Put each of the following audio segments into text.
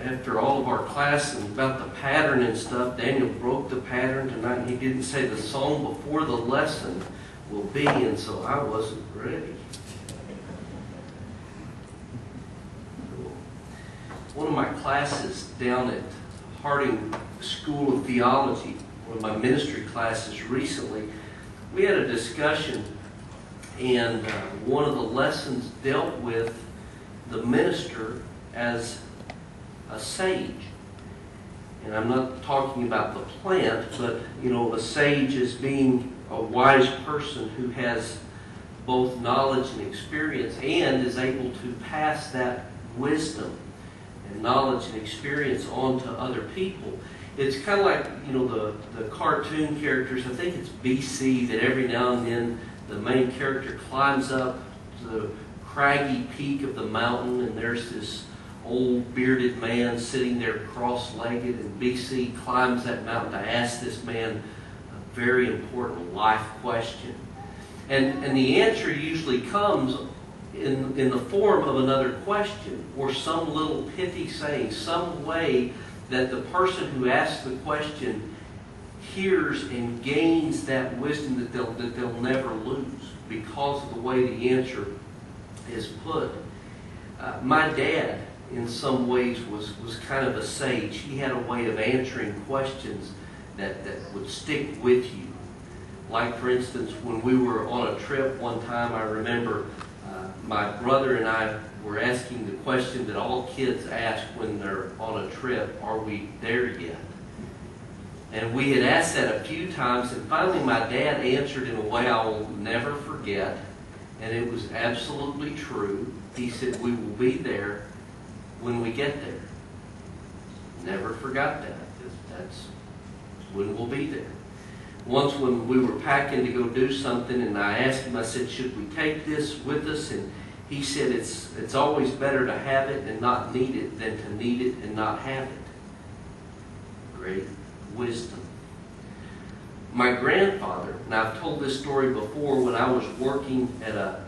after all of our class and about the pattern and stuff, Daniel broke the pattern tonight, and he didn't say the song before the lesson will be, and so I wasn't ready. One of my classes down at Harding School of Theology, one of my ministry classes recently, we had a discussion, and one of the lessons dealt with the minister as a sage. And I'm not talking about the plant, but a sage as being a wise person who has both knowledge and experience and is able to pass that wisdom and knowledge and experience on to other people. It's kind of like, the cartoon characters. I think it's BC that every now and then the main character climbs up to the craggy peak of the mountain, and there's this old bearded man sitting there cross-legged, and BC climbs that mountain to ask this man a very important life question. And the answer usually comes in the form of another question or some little pithy saying, some way that the person who asks the question hears and gains that wisdom that they'll never lose because of the way the answer is put. My dad, in some ways, was kind of a sage. He had a way of answering questions that would stick with you. Like, for instance, when we were on a trip one time, I remember my brother and I were asking the question that all kids ask when they're on a trip, are we there yet? And we had asked that a few times, and finally my dad answered in a way I will never forget, and it was absolutely true. He said, we will be there when we get there. Never forgot that. That's when we'll be there. Once when we were packing to go do something, and I asked him, I said, should we take this with us? And he said, it's always better to have it and not need it than to need it and not have it. Great wisdom. My grandfather, and I've told this story before, when I was working at a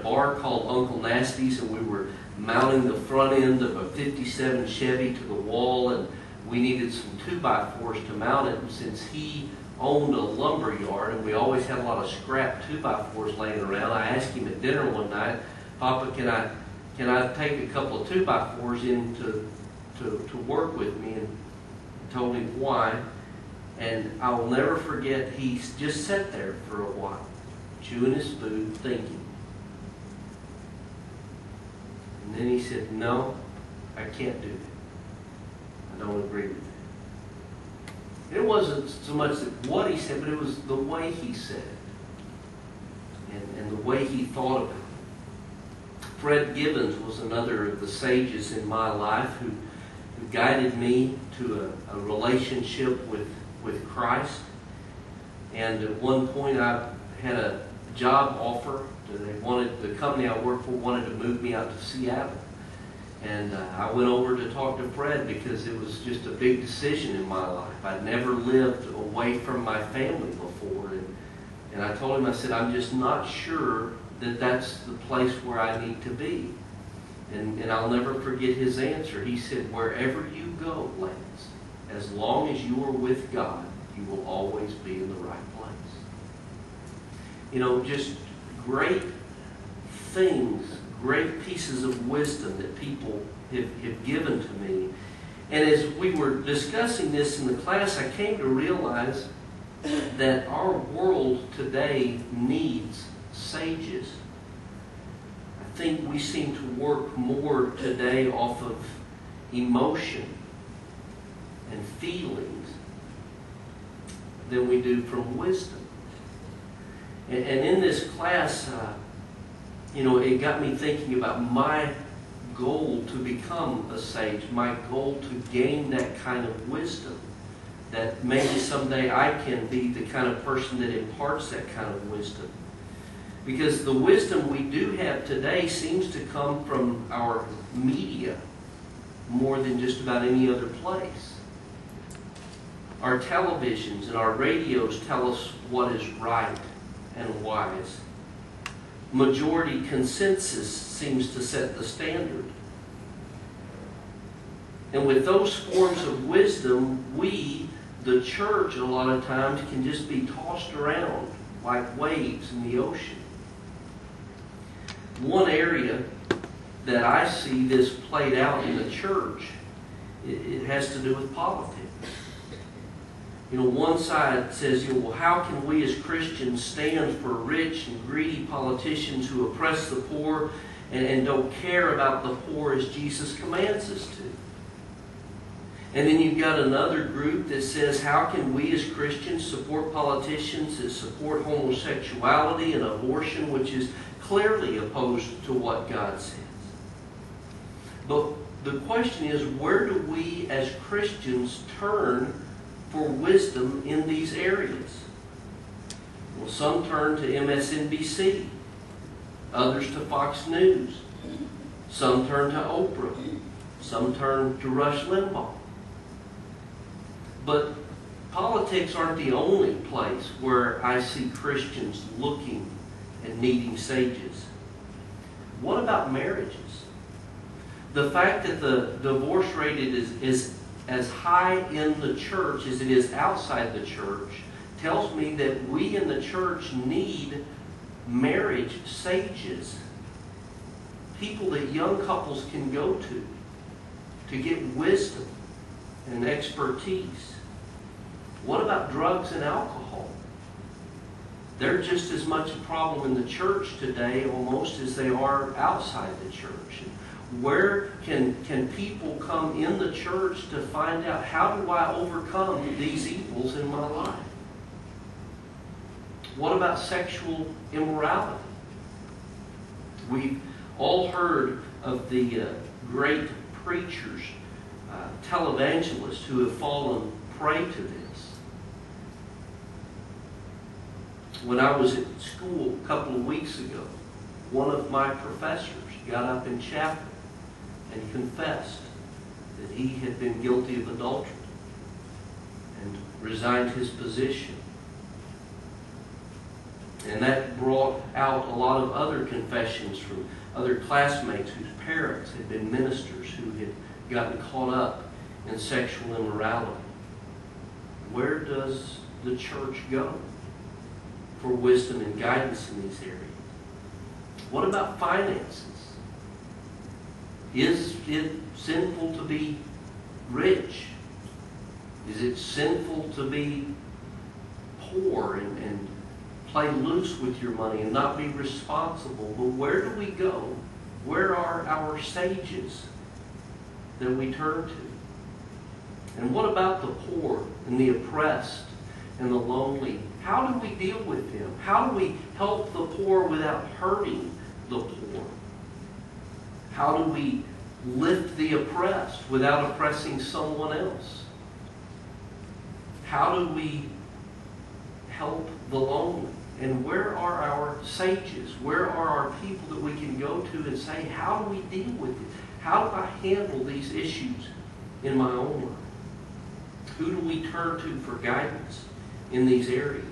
bar called Uncle Nasty's, and we were mounting the front end of a 57 Chevy to the wall, and we needed some 2x4s to mount it. And since he owned a lumber yard and we always had a lot of scrap 2x4s laying around, I asked him at dinner one night, Papa, can I take a couple of 2x4s in to work with me? And told him why. And I will never forget, he just sat there for a while, chewing his food, thinking. And then he said, no, I can't do that. I don't agree with that. It wasn't so much what he said, but it was the way he said it and the way he thought of it. Fred Gibbons was another of the sages in my life who guided me to a relationship with Christ. And at one point I had a job offer. The company I worked for wanted to move me out to Seattle. And I went over to talk to Fred because it was just a big decision in my life. I'd never lived away from my family before. And I told him, I said, I'm just not sure that that's the place where I need to be. And I'll never forget his answer. He said, wherever you go, Lance, as long as you are with God, you will always be in the right place. Just great things, great pieces of wisdom that people have given to me. And as we were discussing this in the class, I came to realize that our world today needs sages. I think we seem to work more today off of emotion and feelings than we do from wisdom. And in this class, it got me thinking about my goal to become a sage, my goal to gain that kind of wisdom, that maybe someday I can be the kind of person that imparts that kind of wisdom. Because the wisdom we do have today seems to come from our media more than just about any other place. Our televisions and our radios tell us what is right and wise. Majority consensus seems to set the standard. And with those forms of wisdom, we, the church, a lot of times can just be tossed around like waves in the ocean. One area that I see this played out in the church, it has to do with politics. One side says, well, how can we as Christians stand for rich and greedy politicians who oppress the poor and don't care about the poor as Jesus commands us to? And then you've got another group that says, how can we as Christians support politicians that support homosexuality and abortion, which is clearly opposed to what God says? But the question is, where do we as Christians turn for wisdom in these areas? Well, some turn to MSNBC, others to Fox News, some turn to Oprah, some turn to Rush Limbaugh. But politics aren't the only place where I see Christians looking and needing sages. What about marriages? The fact that the divorce rate is as high in the church as it is outside the church tells me that we in the church need marriage sages. People that young couples can go to get wisdom and expertise. What about drugs and alcohol? They're just as much a problem in the church today almost as they are outside the church. Where can people come in the church to find out, how do I overcome these evils in my life? What about sexual immorality? We've all heard of the great preachers, televangelists who have fallen prey to this. When I was at school a couple of weeks ago, one of my professors got up in chapel and confessed that he had been guilty of adultery and resigned his position. And that brought out a lot of other confessions from other classmates whose parents had been ministers who had gotten caught up in sexual immorality. Where does the church go for wisdom and guidance in these areas? What about finances? Is it sinful to be rich? Is it sinful to be poor and play loose with your money and not be responsible? But where do we go? Where are our sages that we turn to? And what about the poor and the oppressed and the lonely? How do we deal with them? How do we help the poor without hurting the poor? How do we lift the oppressed without oppressing someone else? How do we help the lonely? And where are our sages? Where are our people that we can go to and say, how do we deal with it? How do I handle these issues in my own life? Who do we turn to for guidance in these areas?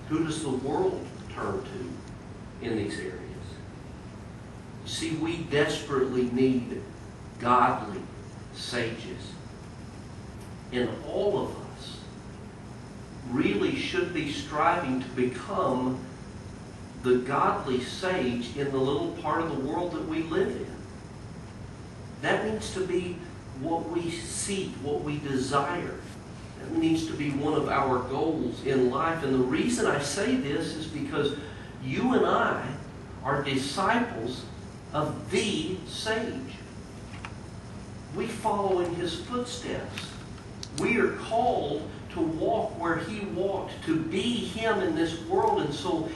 Who does the world turn to in these areas? See, we desperately need godly sages. And all of us really should be striving to become the godly sage in the little part of the world that we live in. That needs to be what we seek, what we desire. That needs to be one of our goals in life. And the reason I say this is because you and I are disciples of the sage. We follow in his footsteps. We are called to walk where he walked, to be him in this world. And so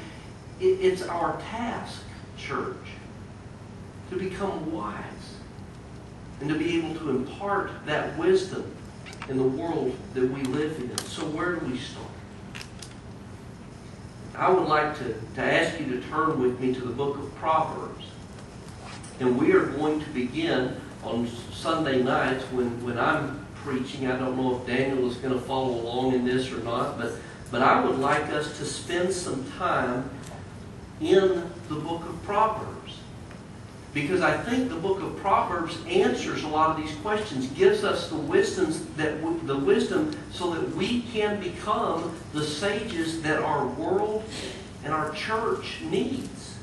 it's our task, church, to become wise and to be able to impart that wisdom in the world that we live in. So where do we start? I would like to ask you to turn with me to the book of Proverbs. And we are going to begin on Sunday nights when I'm preaching. I don't know if Daniel is going to follow along in this or not, but I would like us to spend some time in the book of Proverbs. Because I think the book of Proverbs answers a lot of these questions, gives us the wisdom so that we can become the sages that our world and our church needs.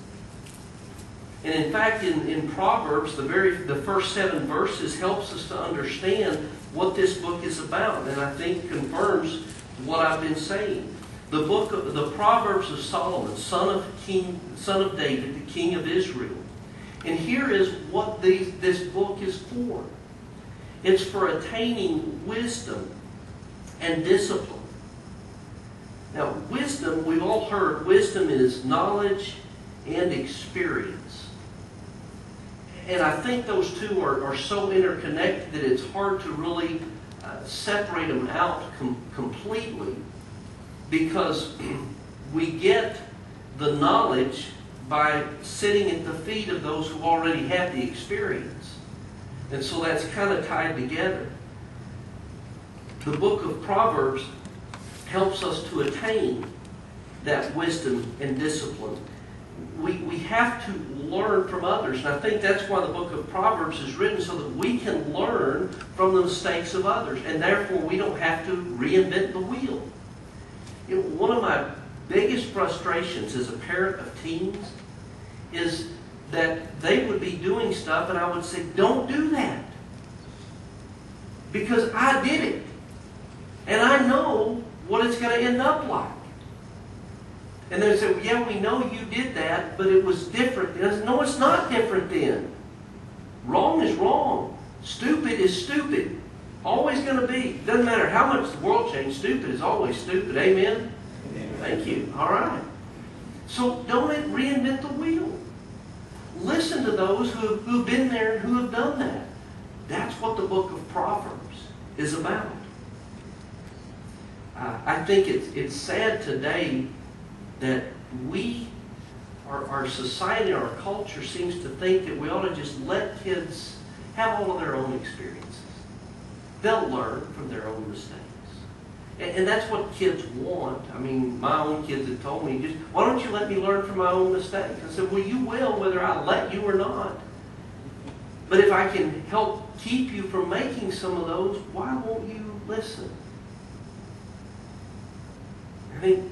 And in fact, in Proverbs, the first 7 verses helps us to understand what this book is about, and I think confirms what I've been saying. The Proverbs of Solomon, son of David, the king of Israel. And here is what this book is for. It's for attaining wisdom and discipline. Now, wisdom, we've all heard, wisdom is knowledge and experience. And I think those two are so interconnected that it's hard to really separate them out completely, because we get the knowledge by sitting at the feet of those who already have the experience. And so that's kind of tied together. The book of Proverbs helps us to attain that wisdom and discipline. We have to learn from others. And I think that's why the book of Proverbs is written, so that we can learn from the mistakes of others. And therefore we don't have to reinvent the wheel. You know, one of my biggest frustrations as a parent of teens is that they would be doing stuff and I would say, don't do that. Because I did it. And I know what it's going to end up like. And they say, well, yeah, we know you did that, but it was different. And I said, no, it's not different then. Wrong is wrong. Stupid is stupid. Always going to be. Doesn't matter how much the world changed, stupid is always stupid. Amen? Thank you. All right. So don't reinvent the wheel. Listen to those who've been there and who have done that. That's what the book of Proverbs is about. I think it's sad today that our society, our culture seems to think that we ought to just let kids have all of their own experiences. They'll learn from their own mistakes. And that's what kids want. I mean, my own kids have told me, why don't you let me learn from my own mistakes? I said, well, you will whether I let you or not. But if I can help keep you from making some of those, why won't you listen? I think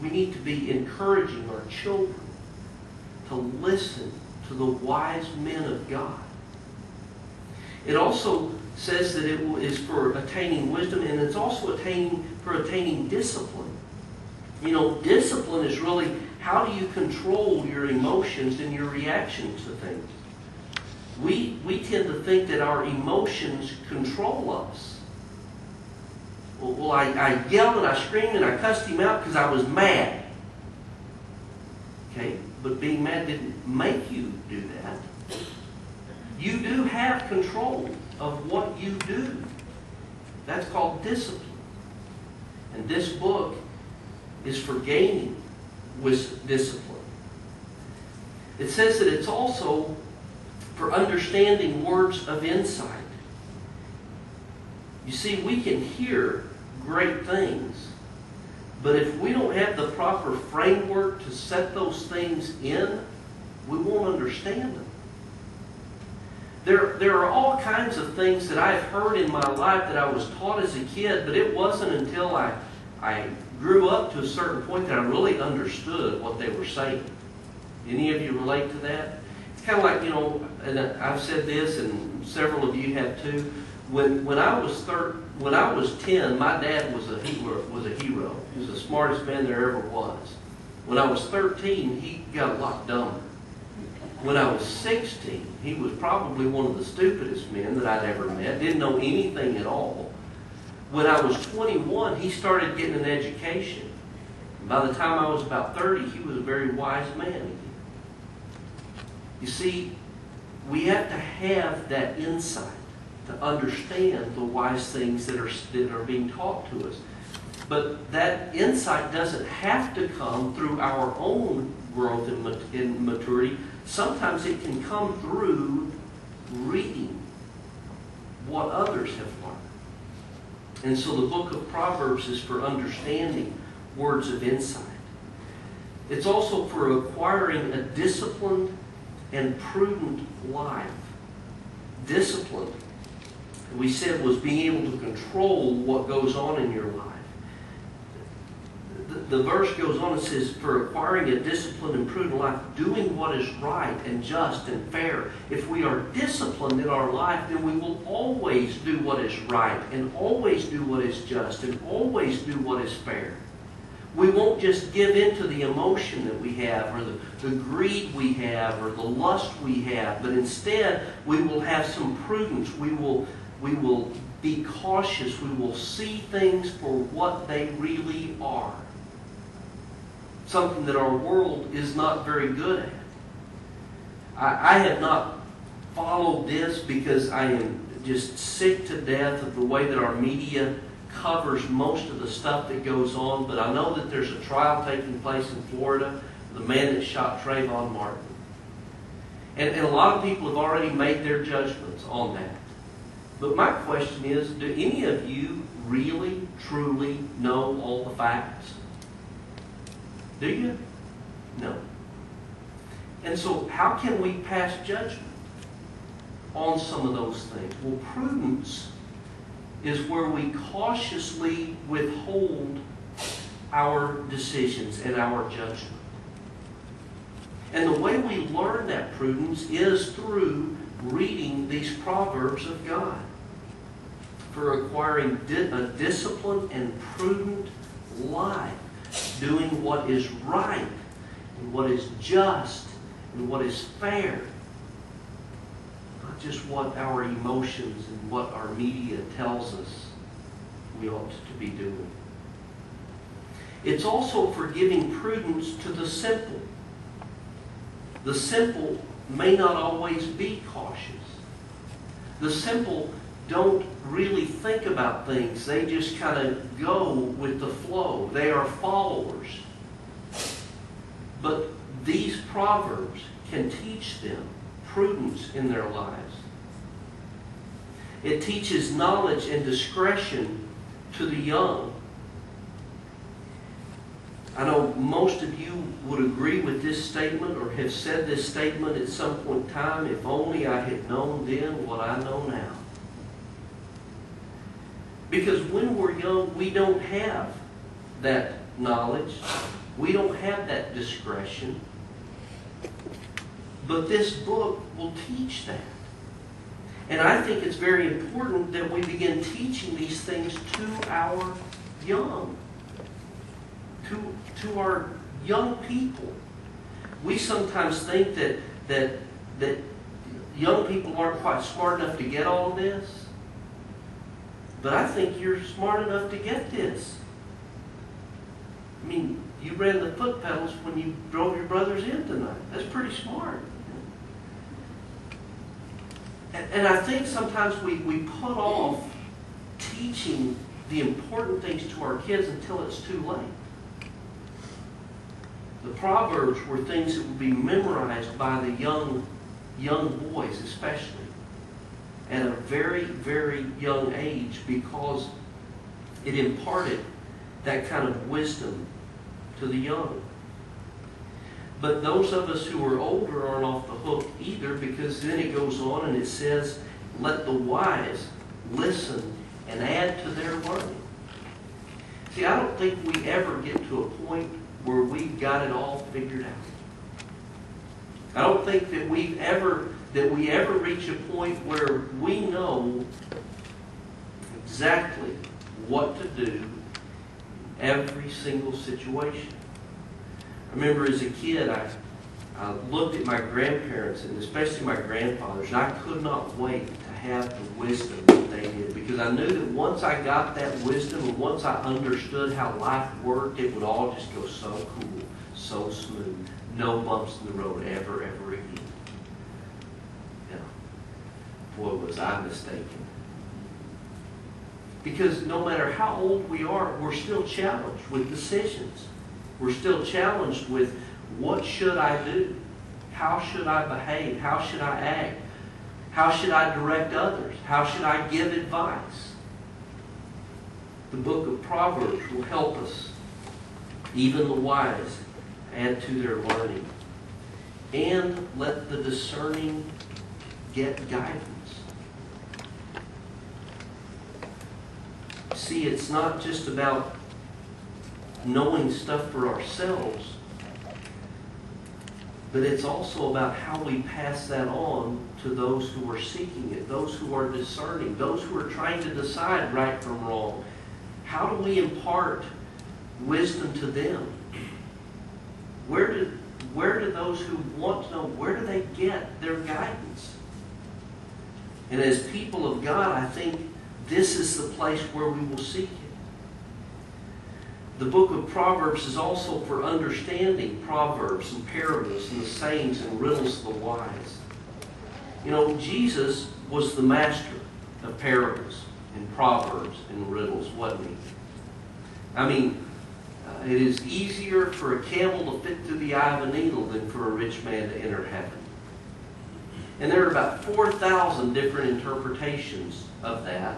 we need to be encouraging our children to listen to the wise men of God. It also says that it is for attaining wisdom, and it's also for attaining discipline. You know, discipline is really how do you control your emotions and your reactions to things. We tend to think that our emotions control us. Well, I yelled and I screamed and I cussed him out because I was mad. Okay, but being mad didn't make you do that. You do have control of what you do. That's called discipline. And this book is for gaining discipline. It says that it's also for understanding words of insight. You see, we can hear great things, but if we don't have the proper framework to set those things in, we won't understand them. There are all kinds of things that I've heard in my life that I was taught as a kid, but it wasn't until I grew up to a certain point that I really understood what they were saying. Any of you relate to that? It's kind of like, you know, and I've said this, and several of you have too. When I was 10, my dad was a hero. He was the smartest man there ever was. When I was 13, he got a lot dumber. When I was 16, he was probably one of the stupidest men that I'd ever met. Didn't know anything at all. When I was 21, he started getting an education. By the time I was about 30, he was a very wise man again. You see, we have to have that insight to understand the wise things that are being taught to us. But that insight doesn't have to come through our own growth and maturity. Sometimes it can come through reading what others have learned. And so the book of Proverbs is for understanding words of insight. It's also for acquiring a disciplined and prudent life. Discipline, we said, was being able to control what goes on in your life. The verse goes on and says, for acquiring a disciplined and prudent life, doing what is right and just and fair. If we are disciplined in our life, then we will always do what is right and always do what is just and always do what is fair. We won't just give in to the emotion that we have or the greed we have or the lust we have, but instead we will have some prudence. We will be cautious. We will see things for what they really are. Something that our world is not very good at. I have not followed this because I am just sick to death of the way that our media covers most of the stuff that goes on, but I know that there's a trial taking place in Florida, the man that shot Trayvon Martin. And a lot of people have already made their judgments on that. But my question is, do any of you really, truly know all the facts? Do you? No. And so how can we pass judgment on some of those things? Well, prudence is where we cautiously withhold our decisions and our judgment. And the way we learn that prudence is through reading these Proverbs of God. For acquiring a disciplined and prudent life, doing what is right and what is just and what is fair. Not just what our emotions and what our media tells us we ought to be doing. It's also for giving prudence to the simple. The simple may not always be cautious. The simple don't really think about things. They just kind of go with the flow. They are followers. But these Proverbs can teach them prudence in their lives. It teaches knowledge and discretion to the young. I know most of you would agree with this statement or have said this statement at some point in time. If only I had known then what I know now. Because when we're young, we don't have that knowledge. We don't have that discretion. But this book will teach that. And I think it's very important that we begin teaching these things to our young, to our young people. We sometimes think that young people aren't quite smart enough to get all of this. But I think you're smart enough to get this. I mean, you ran the foot pedals when you drove your brothers in tonight. That's pretty smart. And I think sometimes we put off teaching the important things to our kids until it's too late. The Proverbs were things that would be memorized by the young boys especially at a very, very young age, because it imparted that kind of wisdom to the young. But those of us who are older aren't off the hook either, because then it goes on and it says, let the wise listen and add to their learning. See, I don't think we ever get to a point where we've got it all figured out. I don't think that we ever reach a point where we know exactly what to do in every single situation. I remember as a kid, I looked at my grandparents, and especially my grandfathers, and I could not wait to have the wisdom that they did, because I knew that once I got that wisdom and once I understood how life worked, it would all just go so cool, so smooth. No bumps in the road ever again. Boy, was I mistaken. Because no matter how old we are, we're still challenged with decisions. We're still challenged with, what should I do? How should I behave? How should I act? How should I direct others? How should I give advice? The book of Proverbs will help us, even the wise, add to their learning. and let the discerning get guidance. See, it's not just about knowing stuff for ourselves, but it's also about how we pass that on to those who are seeking it, those who are discerning, those who are trying to decide right from wrong. How do we impart wisdom to them? Where do those who want to know, where do they get their guidance? And as people of God, I think this is the place where we will seek it. The book of Proverbs is also for understanding proverbs and parables and the sayings and riddles of the wise. You know, Jesus was the master of parables and proverbs and riddles, wasn't he? I mean, it is easier for a camel to fit through the eye of a needle than for a rich man to enter heaven. And there are about 4,000 different interpretations of that.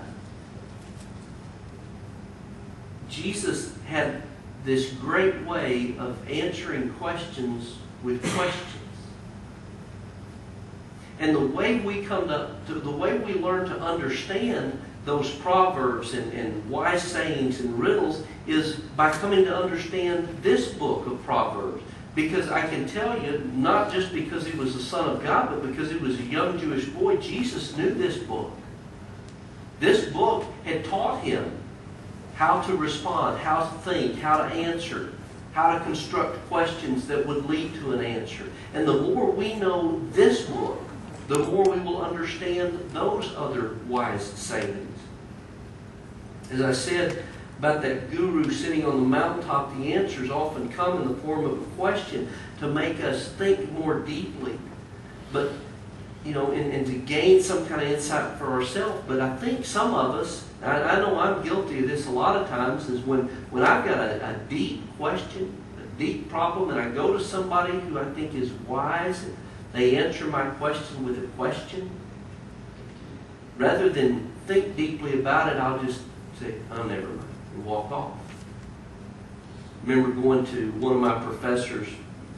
Jesus had this great way of answering questions with questions. And the way we the way we learn to understand those proverbs and wise sayings and riddles is by coming to understand this book of Proverbs. Because I can tell you, not just because he was the Son of God, but because he was a young Jewish boy, Jesus knew this book. This book had taught him how to respond, how to think, how to answer, how to construct questions that would lead to an answer. And the more we know this book, the more we will understand those other wise sayings. As I said about that guru sitting on the mountaintop, the answers often come in the form of a question to make us think more deeply. But, you know, and to gain some kind of insight for ourselves. But I think some of us, I know I'm guilty of this a lot of times, is when I've got a deep question, a deep problem, and I go to somebody who I think is wise, and they answer my question with a question, rather than think deeply about it, I'll just say, oh, never mind, and walk off. I remember going to one of my professors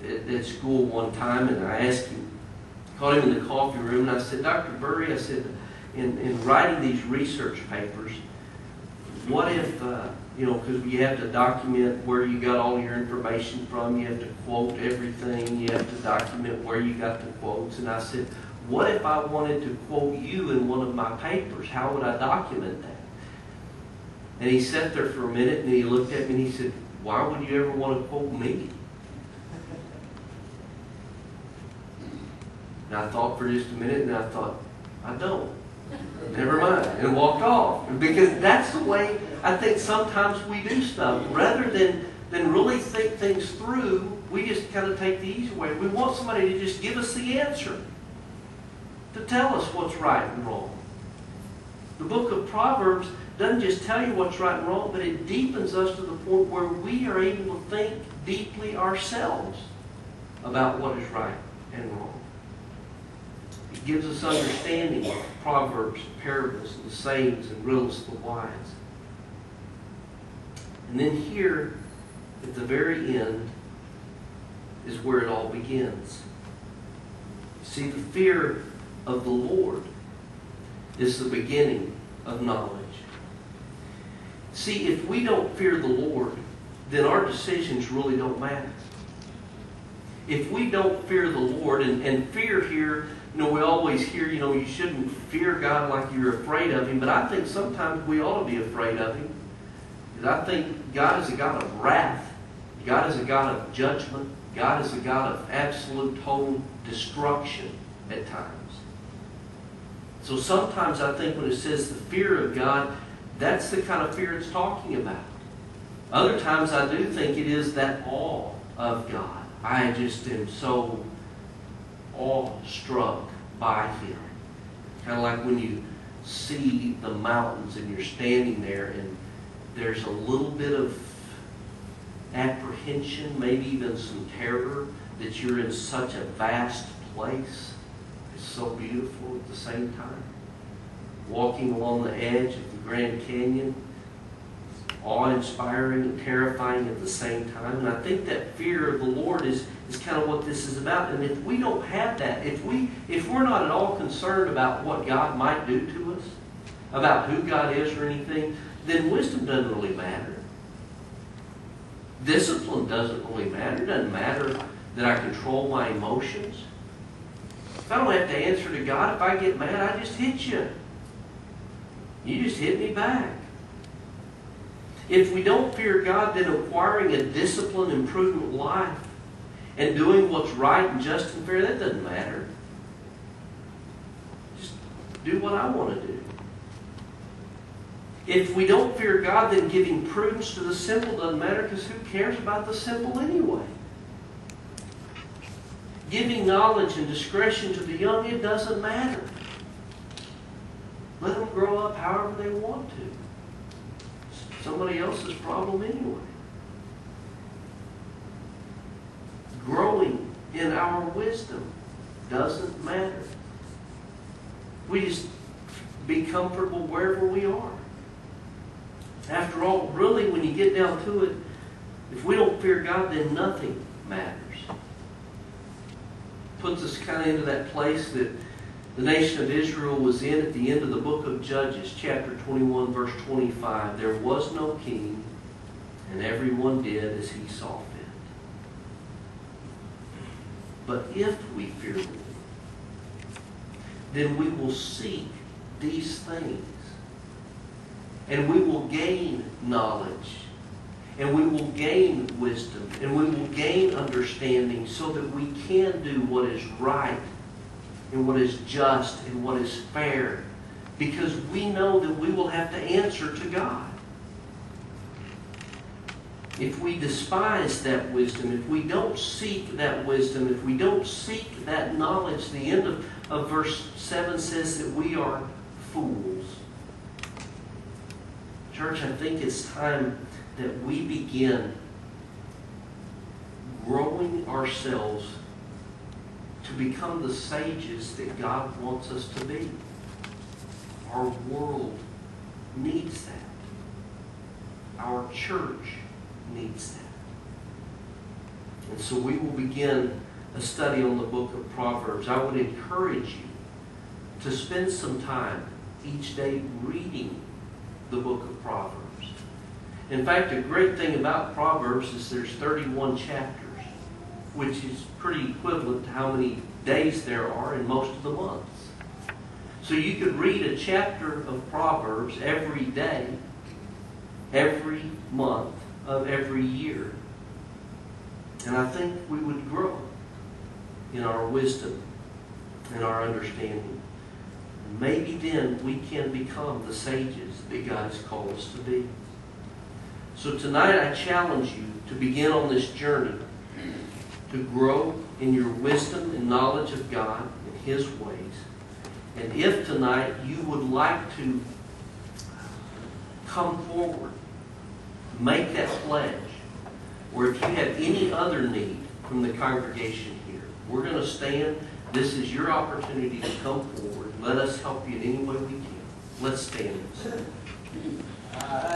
at school one time, and I asked him, caught him in the coffee room, and I said, Dr. Burry, I said, in writing these research papers, what if, you know, because you have to document where you got all your information from, you have to quote everything, you have to document where you got the quotes. And I said, what if I wanted to quote you in one of my papers? How would I document that? And he sat there for a minute and he looked at me and he said, why would you ever want to quote me? And I thought for just a minute and I thought, I don't. Never mind. And walked off. Because that's the way I think sometimes we do stuff. Rather than really think things through, we just kind of take the easy way. We want somebody to just give us the answer. To tell us what's right and wrong. The book of Proverbs doesn't just tell you what's right and wrong, but it deepens us to the point where we are able to think deeply ourselves about what is right and wrong. It gives us understanding of proverbs, parables, and the sayings and riddles of the wise. And then here, at the very end, is where it all begins. See, the fear of the Lord is the beginning of knowledge. See, if we don't fear the Lord, then our decisions really don't matter. If we don't fear the Lord, and fear here, you know, we always hear, you know, you shouldn't fear God like you're afraid of Him, but I think sometimes we ought to be afraid of Him. Because I think God is a God of wrath. God is a God of judgment. God is a God of absolute, total destruction at times. So sometimes I think when it says the fear of God, that's the kind of fear it's talking about. Other times I do think it is that awe of God. I just am so awestruck by Him. Kind of like when you see the mountains and you're standing there and there's a little bit of apprehension, maybe even some terror, that you're in such a vast place. It's so beautiful at the same time. Walking along the edge of the Grand Canyon, awe-inspiring and terrifying at the same time. And I think that fear of the Lord is is kind of what this is about. And if we don't have that, if we're not at all concerned about what God might do to us, about who God is or anything, then wisdom doesn't really matter. Discipline doesn't really matter. It doesn't matter that I control my emotions. If I don't have to answer to God, if I get mad, I just hit you. You just hit me back. If we don't fear God, then acquiring a disciplined and prudent life and doing what's right and just and fair, that doesn't matter. Just do what I want to do. If we don't fear God, then giving prudence to the simple doesn't matter, because who cares about the simple anyway? Giving knowledge and discretion to the young, it doesn't matter. Let them grow up however they want to. It's somebody else's problem anyway. Growing in our wisdom doesn't matter. We just be comfortable wherever we are. After all, really, when you get down to it, if we don't fear God, then nothing matters. Puts us kind of into that place that the nation of Israel was in at the end of the book of Judges, chapter 21, verse 25. There was no king, and everyone did as he saw fit. But if we fear the Lord, then we will seek these things. And we will gain knowledge. And we will gain wisdom. And we will gain understanding so that we can do what is right and what is just and what is fair. Because we know that we will have to answer to God. If we despise that wisdom, if we don't seek that wisdom, if we don't seek that knowledge, the end of verse 7 says that we are fools. Church, I think it's time that we begin growing ourselves to become the sages that God wants us to be. Our world needs that. Our church needs that. And so we will begin a study on the book of Proverbs. I would encourage you to spend some time each day reading the book of Proverbs. In fact, a great thing about Proverbs is there's 31 chapters, which is pretty equivalent to how many days there are in most of the months. So you could read a chapter of Proverbs every day, every month of every year. And I think we would grow in our wisdom and our understanding. Maybe then we can become the sages that God has called us to be. So tonight I challenge you to begin on this journey to grow in your wisdom and knowledge of God and His ways. And if tonight you would like to come forward, make that pledge, or if you have any other need from the congregation here, we're going to stand. This is your opportunity to come forward. Let us help you in any way we can. Let's stand and sing.